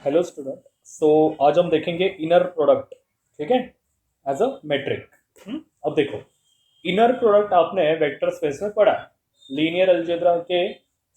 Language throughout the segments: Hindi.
Hello student. सो आज हम देखेंगे इनर प्रोडक्ट। ठीक है, एज अ मेट्रिक। अब देखो, इनर प्रोडक्ट आपने वेक्टर स्पेस में पढ़ा है। लीनियर अलजेब्रा के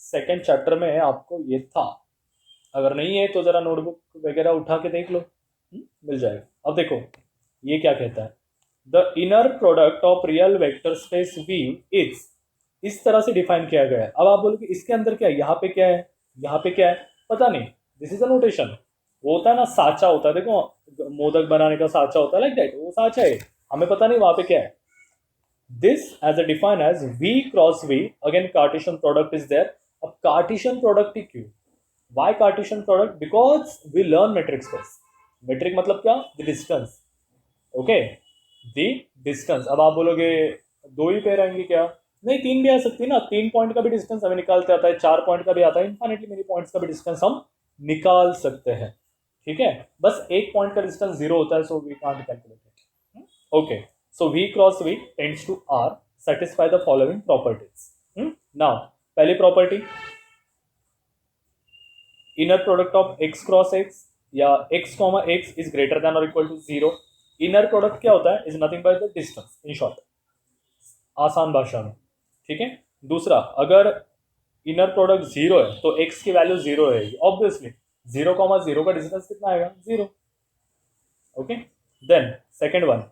सेकंड चैप्टर में आपको ये था। अगर नहीं है तो जरा नोटबुक वगैरह उठा के देख लो, मिल जाएगा। अब देखो ये क्या कहता है, the inner product of real vector space V is, इस तरह से डिफाइन किया गया है। अब आप बोलोगे इसके अंदर क्या है, यहाँ पे क्या है, यहाँ पे क्या है, पता नहीं। This is a notation. वो होता है ना, साचा होता है, देखो मोदक बनाने का साचा होता है, लाइक दैट, वो साचा है। हमें पता नहीं वहां पे क्या है। This as a define as V cross V, again Cartesian product is there. अब कार्टेशियन प्रोडक्ट ही क्यों, why Cartesian product? Because we learn metric space. Metric मतलब क्या, the distance. Okay, the distance. अब आप बोलोगे दो ही पेयर आएंगे क्या? नहीं, तीन भी आ सकती है ना। 3 पॉइंट का भी डिस्टेंस हमें निकालते आता है, 4 पॉइंट का भी आता है, इन्फाइनेटली मेनी पॉइंट्स का भी डिस्टेंस हम निकाल सकते हैं। ठीक है, बस एक पॉइंट का डिस्टेंस जीरो होता है, so we can't calculate it. Okay, so V cross V tends to R, satisfy the following properties. Now पहली property, inner product of x cross x या x comma x is greater than और equal to zero. Inner product क्या होता है, is nothing by the distance, in short, आसान भाषा में। ठीक है, दूसरा, अगर इनर प्रोडक्ट जीरो है तो एक्स की वैल्यू जीरो रहेगी ऑब्वियसली। जीरो कॉमा जीरो का डिस्टेंस कितना आएगा, zero. Okay, then second one,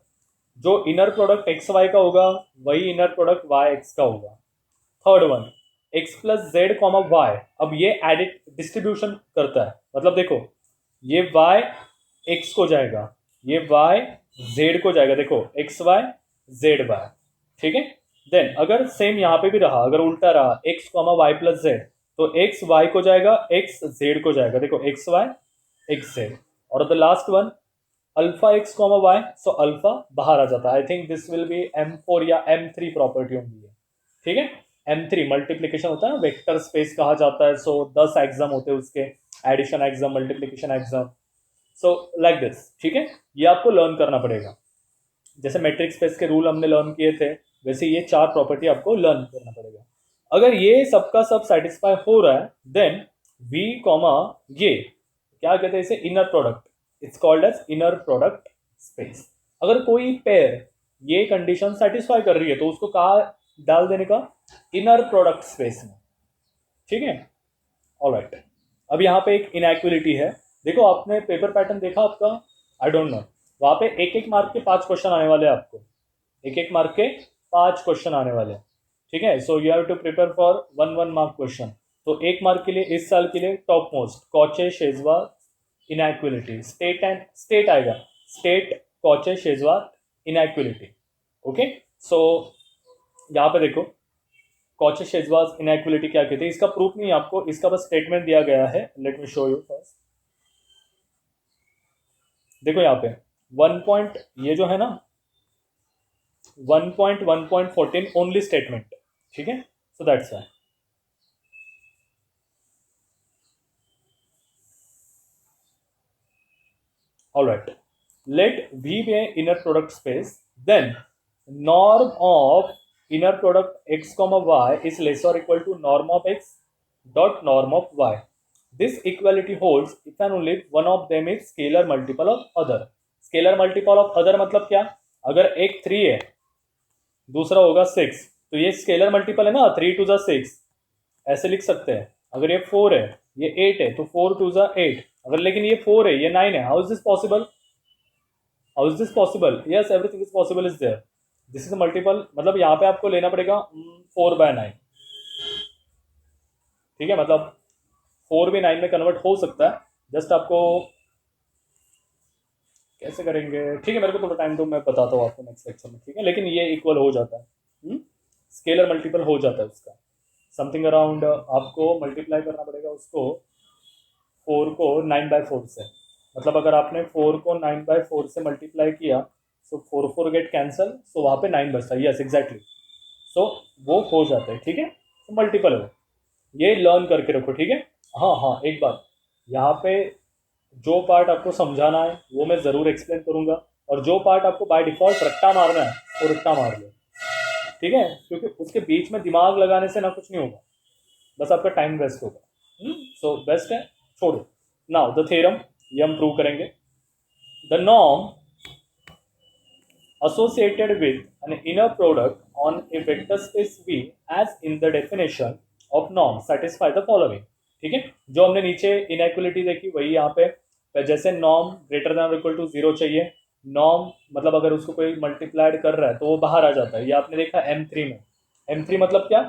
जो इनर प्रोडक्ट एक्स वाई का होगा वही इनर प्रोडक्ट वाई एक्स का होगा। Third one, X plus Z comma Y. अब ये एडिट डिस्ट्रीब्यूशन करता है, मतलब देखो ये वाई एक्स को जाएगा, ये वाई जेड को जाएगा। देखो एक्स वाई जेड वाई। ठीक है, देन अगर सेम यहाँ पे भी रहा, अगर उल्टा रहा X comma Y plus Z, तो एक्स वाई को जाएगा, एक्स जेड को जाएगा। देखो एक्स वाई एक्स जेड। और the last one, alpha X comma Y, so alpha बाहर आ जाता है। I think this will be M4 या M3 प्रॉपर्टी होंगी। ठीक है, M3 मल्टीप्लीकेशन होता है, वेक्टर स्पेस कहा जाता है। सो 10 एग्जाम होते हैं उसके, addition exam, multiplication exam, so like this. ठीक है, ये आपको लर्न करना पड़ेगा। जैसे मैट्रिक्स स्पेस के रूल हमने लर्न किए थे, वैसे ये चार प्रॉपर्टी आपको लर्न करना पड़ेगा। अगर ये सबका सब सेटिस्फाई हो रहा है, देन वी कॉमा ये क्या कहते हैं, इसे inner product, it's called as inner product space. अगर कोई पेयर ये कंडीशन सेटिस्फाई कर रही है तो उसको कहा डाल देने का, इनर प्रोडक्ट स्पेस में। ठीक है, ऑलराइट। अब यहाँ पे एक इनइक्वालिटी है। देखो आपने पेपर पैटर्न देखा आपका, आई डोंट नो, वहां पे एक एक मार्क के 5 क्वेश्चन आने वाले हैं आपको, एक एक मार्क के 5 क्वेश्चन आने वाले हैं। ठीक है, so you have to prepare for 1 1 mark question. तो एक मार्क के लिए इस साल के लिए top most Cauchy Schwarz inequality, state and state आएगा, state Cauchy Schwarz inequality. Okay, so यहाँ पे देखो कॉचे शेजवाज इनइक्वालिटी क्या कहते हैं, इसका प्रूफ नहीं है आपको, इसका बस स्टेटमेंट दिया गया है। Let me show you first. देखो यहाँ पे 1 पॉइंट, ये जो है ना 1.1.14 ओनली स्टेटमेंट। ठीक है, so that's why. Alright, let V be an inner product space, then norm of inner product x comma y is less or equal to norm of x dot norm of y. This equality holds if and only one of them is scalar multiple of other. Scalar multiple of other मतलब क्या, अगर एक 3 है दूसरा होगा 6, तो ये स्केलर मल्टीपल है ना, 3 टू 6, ऐसे लिख सकते हैं। अगर ये 4 है, ये 8 है, तो 4 टू 8। अगर लेकिन ये 4 है, ये 9 है, how is this possible, how is this possible? Yes, everything is possible is there. This is multiple, मतलब यहाँ पे आपको लेना पड़ेगा 4/9। ठीक है, मतलब 4 भी 9 में कन्वर्ट हो सकता है, जस्ट आपको कैसे करेंगे, ठीक है, मेरे को थोड़ा टाइम दो, मैं बताता हूँ आपको नेक्स्ट लेक्चर में। ठीक है, लेकिन ये इक्वल हो जाता है, स्केलर मल्टीपल हो जाता है उसका, समथिंग अराउंड आपको मल्टीप्लाई करना पड़ेगा उसको 4 को 9/4 से। मतलब अगर आपने 4 को 9/4 से मल्टीप्लाई किया, सो 4 4 गेट कैंसल, सो वहाँ पे 9 बचता है। यस एग्जैक्टली, सो वो हो जाता है। ठीक है, तो मल्टीपल है, ये लर्न करके रखो। ठीक है, हाँ हाँ, एक बात, यहाँ पे जो पार्ट आपको समझाना है वो मैं ज़रूर एक्सप्लेन करूँगा, और जो पार्ट आपको बाय डिफ़ॉल्ट रट्टा मारना है वो रट्टा मार लो। ठीक है, क्योंकि उसके बीच में दिमाग लगाने से ना कुछ नहीं होगा, बस आपका टाइम वेस्ट होगा। सो बेस्ट है, छोड़ो। नाउ द थ्योरम, ये हम प्रूव करेंगे। The norm associated with an inner product on a vector space V as in the definition of norm satisfy the following। ठीक है, जो हमने नीचे इनइक्वलिटी देखी वही यहाँ पे जैसे norm greater than equal to zero चाहिए, नॉर्म मतलब अगर उसको कोई मल्टीप्लाइड कर रहा है तो वो बाहर आ जाता है, ये आपने देखा M3 में। M3 मतलब क्या,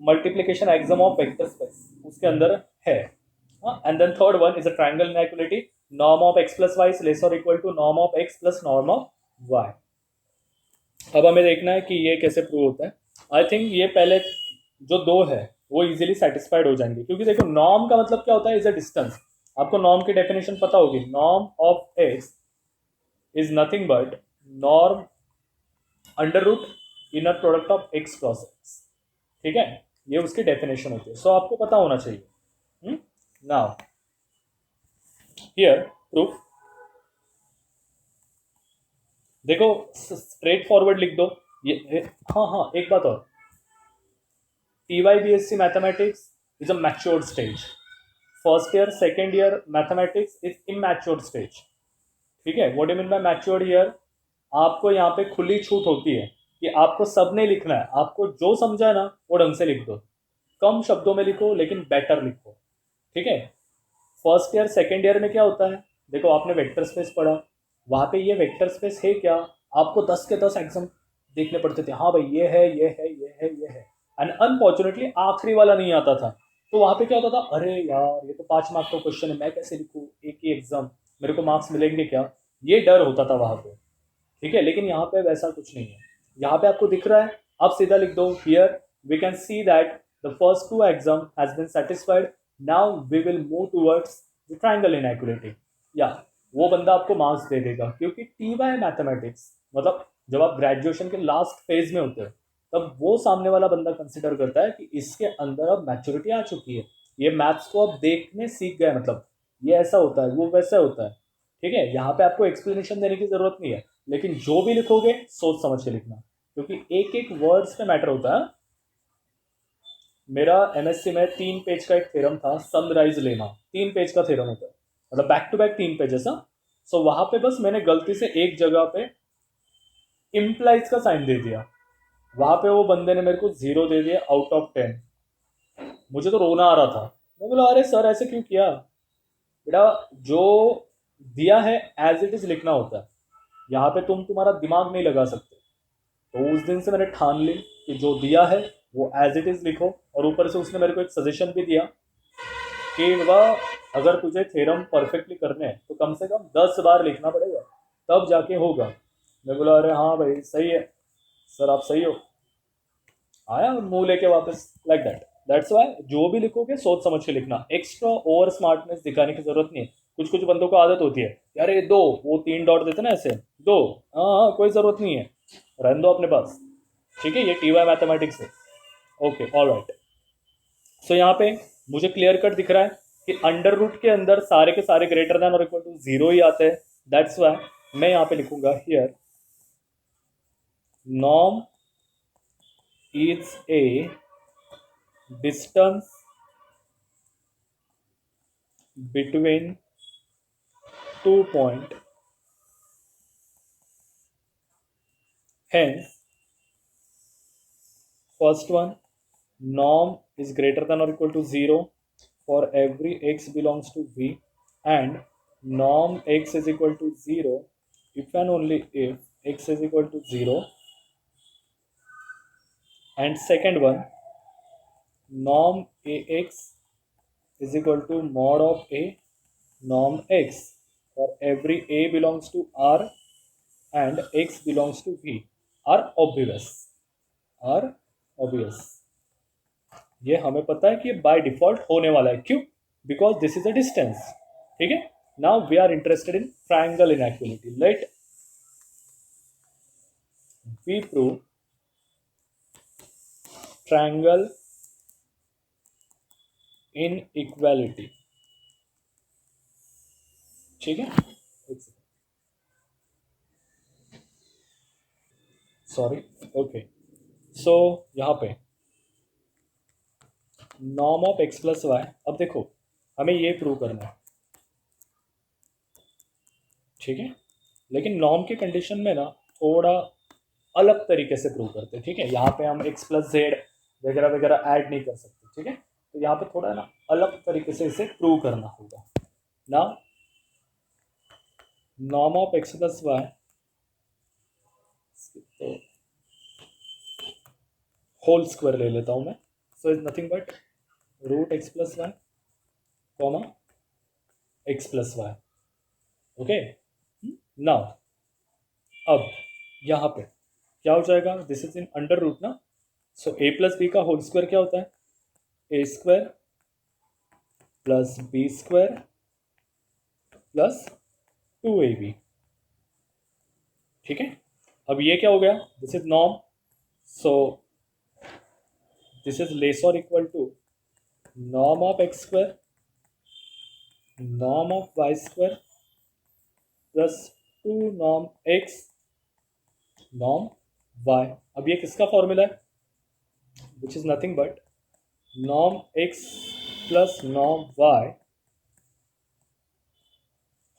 multiplication axiom of vector space उसके अंदर है। And then third one is a triangle inequality, norm of x plus y less और equal to norm of x plus norm of y। अब हमें देखना है कि ये कैसे प्रूव होता है। आई थिंक ये पहले जो दो है वो इजीली सेटिस्फाइड हो जाएंगे, क्योंकि देखो नॉर्म का मतलब क्या होता है, इज अ डिस्टेंस। आपको नॉर्म की डेफिनेशन पता होगी, norm of X is nothing but norm under root inner product of x cross X. ठीक है, ये उसकी डेफिनेशन होती है, सो आपको पता होना चाहिए। नाउ हियर प्रूफ, देखो स्ट्रेट फॉरवर्ड लिख दो ये। हाँ हाँ, एक बात और, TYBSc mathematics is a matured stage, first year second year mathematics is immatured stage. ठीक है, what do mean by matured year, आपको यहाँ पे खुली छूट होती है कि आपको सब नहीं लिखना है, आपको जो समझा है ना वो ढंग से लिख दो, कम शब्दों में लिखो लेकिन बेटर लिखो। ठीक है, फर्स्ट ईयर सेकेंड ईयर में क्या होता है, देखो आपने वेक्टर स्पेस पढ़ा, वहाँ पे ये वेक्टर स्पेस है क्या, आपको 10 के 10 एग्जाम देखने पड़ते थे, हाँ भाई ये है ये है ये है ये है, एंड अनफॉर्चुनेटली आखिरी वाला नहीं आता था। तो वहाँ पे क्या होता था, अरे यार ये तो 5 मार्क का क्वेश्चन है, मैं कैसे लिखूँ एक ही एग्जाम, मेरे को मार्क्स मिलेंगे क्या, ये डर होता था वहाँ पे। ठीक है, लेकिन यहाँ पे वैसा कुछ नहीं है, यहाँ पे आपको दिख रहा है, आप सीधा लिख दो, here we can see that the first two exam has been satisfied, now we will move towards the triangle inequality. या वो बंदा आपको मार्क्स दे देगा, क्योंकि TY मैथमेटिक्स मतलब जब आप ग्रेजुएशन के लास्ट फेज में होते हो तब वो सामने वाला बंदा कंसिडर करता है कि इसके अंदर अब मैच्योरिटी आ चुकी है, ये मैथ्स को अब देखने सीख गए, मतलब ये ऐसा होता है वो वैसा होता है। ठीक है, यहाँ पे आपको एक्सप्लेनेशन देने की जरूरत नहीं है, लेकिन जो भी लिखोगे सोच समझ के लिखना, क्योंकि एक एक वर्ड्स पे मैटर होता है। मेरा MSc में 3 पेज का एक थ्योरम था, सनराइज लेना, 3 पेज का थ्योरम होता है, मतलब बैक टू बैक 3 पेजेस। सो वहां पे बस मैंने गलती से एक जगह पे इम्प्लाइज का साइन दे दिया, वहां पे वो बंदे ने मेरे को 0 दे दिया आउट ऑफ 10। मुझे तो रोना आ रहा था, मैं बोला अरे सर ऐसे क्यों किया, बेटा जो दिया है एज इट इज लिखना होता है, यहाँ पे तुम तुम्हारा दिमाग नहीं लगा सकते। तो उस दिन से मैंने ठान ली कि जो दिया है वो एज इट इज लिखो, और ऊपर से उसने मेरे को एक सजेशन भी दिया कि बाबा अगर तुझे थ्योरम परफेक्टली करने हैं तो कम से कम 10 बार लिखना पड़ेगा, तब जाके होगा। मैं बोला अरे हाँ भाई सही है सर, आप सही हो, आया मुंह लेके वापस, लाइक दैट। दैट्स वाई जो भी लिखोगे सोच समझ के लिखना, एक्स्ट्रा ओवर स्मार्टनेस दिखाने की जरूरत नहीं है। कुछ कुछ बंदों को आदत होती है, यार ये दो, वो 3 डॉट देते ना ऐसे, दो, हाँ हाँ कोई जरूरत नहीं है, रहने दो अपने पास। ठीक है, ये TY मैथमेटिक्स है। ओके ऑल राइट, सो यहाँ पे मुझे क्लियर कट दिख रहा है कि अंडर रूट के अंदर सारे के सारे ग्रेटर देन और इक्वल टू 0 ही आते हैं। दैट्स वाई मैं यहाँ पे लिखूंगा here norm is a distance between 2 point, hence first one, norm is greater than or equal to 0 for every x belongs to V, and norm x is equal to 0 if and only if x is equal to 0, and second one, norm AX is equal to mod of A norm x for every A belongs to R and x belongs to V are obvious, are obvious। ये हमें पता है कि ये बाय डिफॉल्ट होने वाला है, क्यों, because this is a distance. ठीक है, now we are interested in triangle inequality, let we prove triangle inequality. ठीक है, सॉरी, ओके, सो यहाँ पे norm of X plus Y, अब देखो हमें ये प्रूव करना है, ठीक है, लेकिन नॉर्म के कंडीशन में ना थोड़ा अलग तरीके से प्रूव करते हैं। ठीक है, यहाँ पे हम x प्लस जेड वगैरह वगैरह ऐड नहीं कर सकते। ठीक है, तो यहाँ पे थोड़ा ना अलग तरीके से इसे प्रूव करना होगा ना। Norm of x plus y, तो होल स्क्वायर ले लेता हूँ मैं। So is nothing but root x plus y comma x plus y. Okay, now अब यहाँ पे क्या हो जाएगा, this is in under root ना। सो a प्लस बी का होल स्क्वायर क्या होता है, a square plus b square plus 2ab। ठीक है, अब ये क्या हो गया, this is norm, so this is less और equal to norm of X square norm of Y square plus 2 norm X norm Y. अब ये किसका फॉर्मूला है, which is nothing but norm X plus norm Y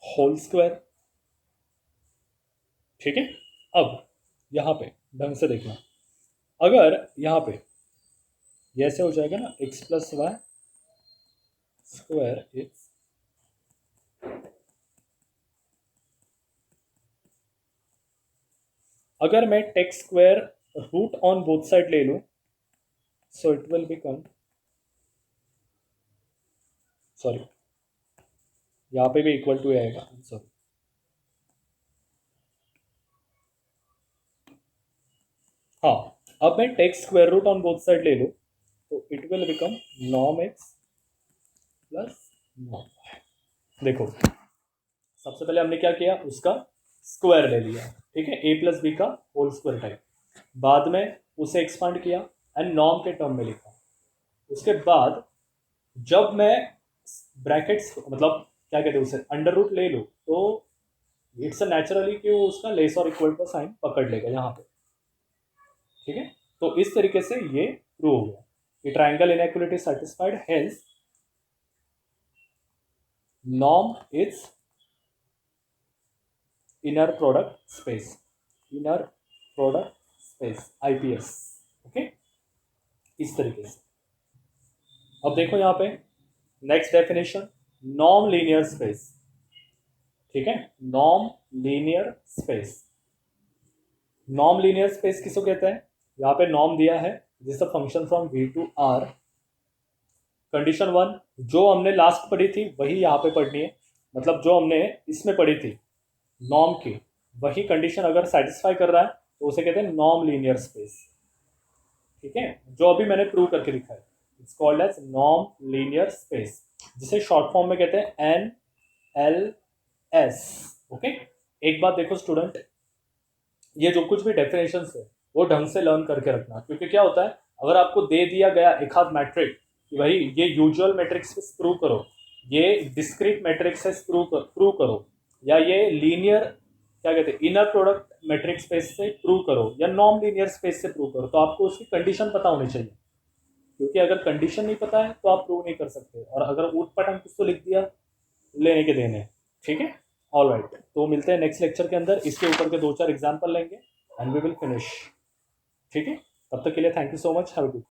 whole square. ठीक है, अब यहाँ पे ढंग से देखना, अगर यहाँ पे ये ऐसे हो जाएगा ना, X plus Y square is, अगर मैं take square root on both side ले लूं, so it will become, sorry यहाँ पे भी इक्वल टू आएगा, सॉरी हाँ, अब मैं take square root on both side ले लूं तो it will become norm X plus norm Y. देखो, सबसे पहले हमने क्या किया, उसका स्क्वायर ले लिया। ठीक है, ए प्लस बी का होल स्क्वायर टाइप, बाद में उसे एक्सपांड किया एंड नॉर्म के टर्म में लिखा। उसके बाद जब मैं ब्रैकेट्स मतलब क्या कहते हैं उसे अंडर रूट ले लूँ, तो इट्स नेचुरली कि वो उसका लेस और इक्वल का साइन पकड़ लेगा यहाँ पे। ठीक है, तो इस तरीके से ये प्रूव हो गया कि triangle inequality satisfied, hence norm is inner product space, inner product space IPS. Okay, इस तरीके से। अब देखो यहाँ पे next definition, norm linear space. ठीक है, norm linear space, norm linear space किसको कहते हैं, यहाँ पे नॉर्म दिया है, this a function from V to R. Condition one जो हमने लास्ट पढ़ी थी वही यहाँ पे पढ़नी है, मतलब जो हमने इसमें पढ़ी थी नॉर्म की, वही कंडीशन अगर सेटिस्फाई कर रहा है तो उसे कहते हैं नॉर्म लीनियर स्पेस। ठीक है, जो अभी मैंने प्रूव करके दिखा है, it's called as norm linear space, जिसे शॉर्ट फॉर्म में कहते हैं NLS। ओके, एक बात देखो स्टूडेंट, ये जो कुछ भी डेफिनेशन है वो ढंग से लर्न करके रखना, क्योंकि क्या होता है, अगर आपको दे दिया गया एक आध मैट्रिक कि भाई ये यूजुअल मैट्रिक्स से प्रूव करो, ये डिस्क्रीट मैट्रिक्स से प्रूव करो, या ये लीनियर क्या कहते हैं इनर प्रोडक्ट मैट्रिक स्पेस से प्रूव करो, या नॉन लीनियर स्पेस से प्रूव करो, तो आपको उसकी कंडीशन पता होनी चाहिए, क्योंकि अगर कंडीशन नहीं पता है तो आप प्रूव नहीं कर सकते, और अगर ऊट पटांग कुछ तो लिख दिया, लेने के देने। ठीक है, ऑल राइट, तो मिलते हैं नेक्स्ट लेक्चर के अंदर, इसके ऊपर के 2-4 एग्जाम्पल लेंगे एंड वी विल फिनिश। ठीक है, तब तक के लिए thank you so much, have a good.